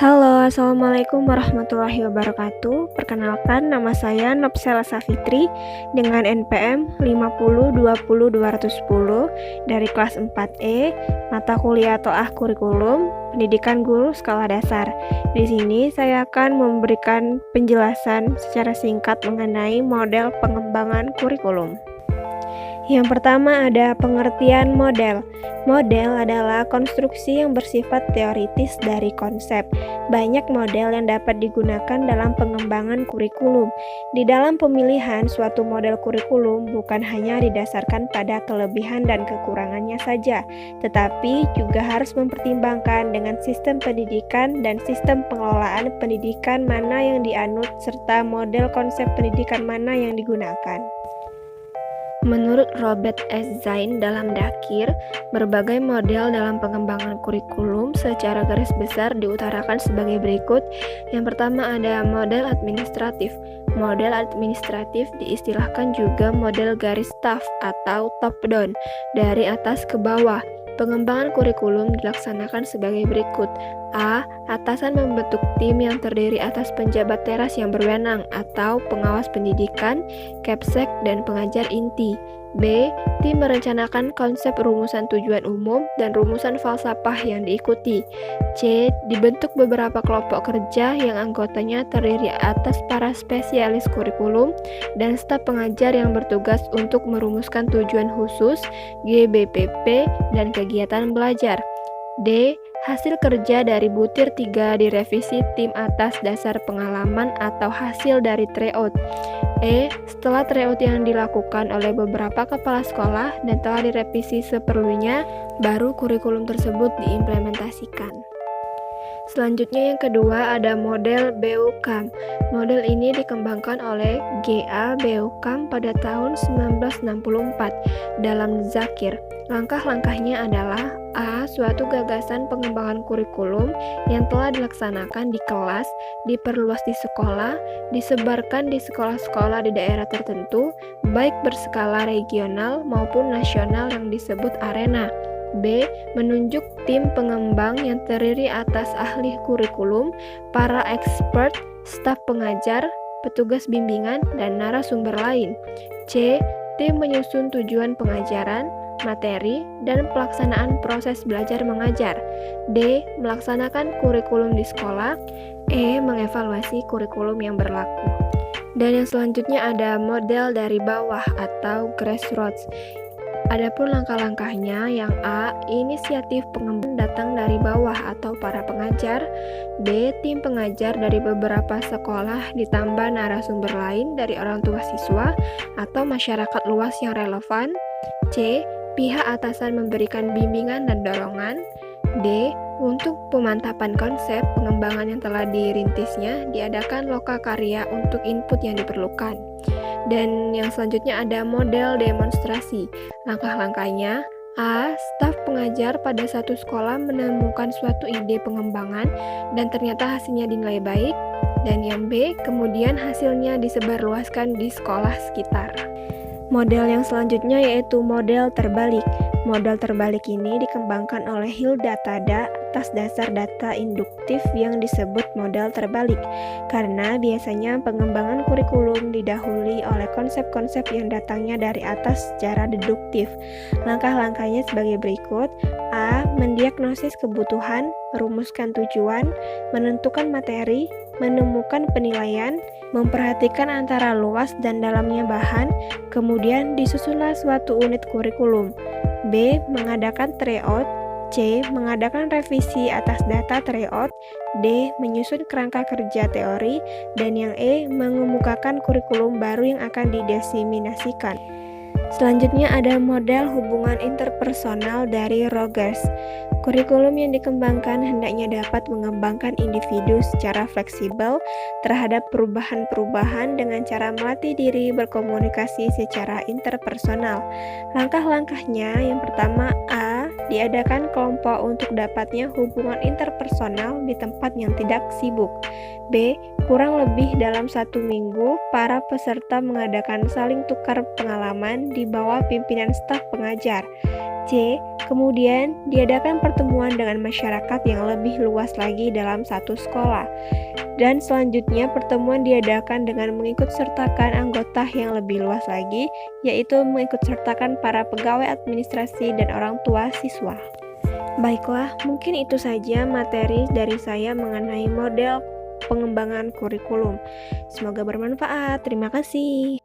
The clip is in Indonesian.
Halo, Assalamualaikum warahmatullahi wabarakatuh. Perkenalkan, nama saya Nopsela Safitri dengan NPM 5020210 dari kelas 4E, mata kuliah Toah Kurikulum, Pendidikan Guru Skala Dasar. Di sini saya akan memberikan penjelasan secara singkat mengenai model pengembangan kurikulum. Yang pertama ada pengertian model. Model adalah konstruksi yang bersifat teoritis dari konsep. Banyak model yang dapat digunakan dalam pengembangan kurikulum. Di dalam pemilihan suatu model kurikulum bukan hanya didasarkan pada kelebihan dan kekurangannya saja, tetapi juga harus mempertimbangkan dengan sistem pendidikan dan sistem pengelolaan pendidikan mana yang dianut serta model konsep pendidikan mana yang digunakan. Menurut Robert S. Zain dalam Dakir, berbagai model dalam pengembangan kurikulum secara garis besar diutarakan sebagai berikut. Yang pertama ada model administratif. Model administratif diistilahkan juga model garis staff atau top-down, dari atas ke bawah. Pengembangan kurikulum dilaksanakan sebagai berikut. A. Atasan membentuk tim yang terdiri atas penjabat teras yang berwenang atau pengawas pendidikan, Kepsek, dan pengajar inti. B. Tim merencanakan konsep rumusan tujuan umum dan rumusan falsafah yang diikuti. C. Dibentuk beberapa kelompok kerja yang anggotanya terdiri atas para spesialis kurikulum dan staf pengajar yang bertugas untuk merumuskan tujuan khusus, GBPP, dan kegiatan belajar. D. Hasil kerja dari butir 3 direvisi tim atas dasar pengalaman atau hasil dari tryout. E. Setelah tryout yang dilakukan oleh beberapa kepala sekolah dan telah direvisi seperlunya, baru kurikulum tersebut diimplementasikan. Selanjutnya yang kedua ada model BUKAM. Model ini dikembangkan oleh G.A. BUKAM pada tahun 1964 dalam Zakir. Langkah-langkahnya adalah A. Suatu gagasan pengembangan kurikulum yang telah dilaksanakan di kelas, diperluas di sekolah, disebarkan di sekolah-sekolah di daerah tertentu, baik berskala regional maupun nasional yang disebut arena. B. Menunjuk tim pengembang yang terdiri atas ahli kurikulum, para expert, staf pengajar, petugas bimbingan, dan narasumber lain. C. Tim menyusun tujuan pengajaran, materi, dan pelaksanaan proses belajar mengajar. D. Melaksanakan kurikulum di sekolah. E. Mengevaluasi kurikulum yang berlaku. Dan yang selanjutnya ada model dari bawah atau grassroots. Adapun langkah-langkahnya, yang A. Inisiatif pengembangan datang dari bawah atau para pengajar. B. Tim pengajar dari beberapa sekolah ditambah narasumber lain dari orang tua siswa atau masyarakat luas yang relevan. C. Pihak atasan memberikan bimbingan dan dorongan. D. Untuk pemantapan konsep pengembangan yang telah dirintisnya, diadakan loka karya untuk input yang diperlukan. Dan yang selanjutnya ada model demonstrasi. Langkah-langkahnya: A. Staf pengajar pada satu sekolah menemukan suatu ide pengembangan dan ternyata hasilnya dinilai baik. Dan yang B. Kemudian hasilnya disebarluaskan di sekolah sekitar. Model yang selanjutnya yaitu model terbalik. Model terbalik ini dikembangkan oleh Hilda Tada atas dasar data induktif yang disebut model terbalik, karena biasanya pengembangan kurikulum didahului oleh konsep-konsep yang datangnya dari atas secara deduktif. Langkah-langkahnya sebagai berikut. A. Mendiagnosis kebutuhan, merumuskan tujuan, menentukan materi, menemukan penilaian, memperhatikan antara luas dan dalamnya bahan, kemudian disusunlah suatu unit kurikulum. B. Mengadakan tryout. C. Mengadakan revisi atas data tryout. D. Menyusun kerangka kerja teori. Dan yang E. Mengemukakan kurikulum baru yang akan didiseminasikan. Selanjutnya ada model hubungan interpersonal dari Rogers. Kurikulum yang dikembangkan hendaknya dapat mengembangkan individu secara fleksibel terhadap perubahan-perubahan dengan cara melatih diri berkomunikasi secara interpersonal. Langkah-langkahnya, yang pertama A. Diadakan kelompok untuk dapatnya hubungan interpersonal di tempat yang tidak sibuk. B. Kurang lebih dalam 1 minggu, para peserta mengadakan saling tukar pengalaman di bawah pimpinan staf pengajar. C. Kemudian, diadakan pertemuan dengan masyarakat yang lebih luas lagi dalam satu sekolah. Dan selanjutnya, pertemuan diadakan dengan mengikut sertakan anggota yang lebih luas lagi, yaitu mengikut sertakan para pegawai administrasi dan orang tua siswa. Baiklah, mungkin itu saja materi dari saya mengenai model pengembangan kurikulum. Semoga bermanfaat. Terima kasih.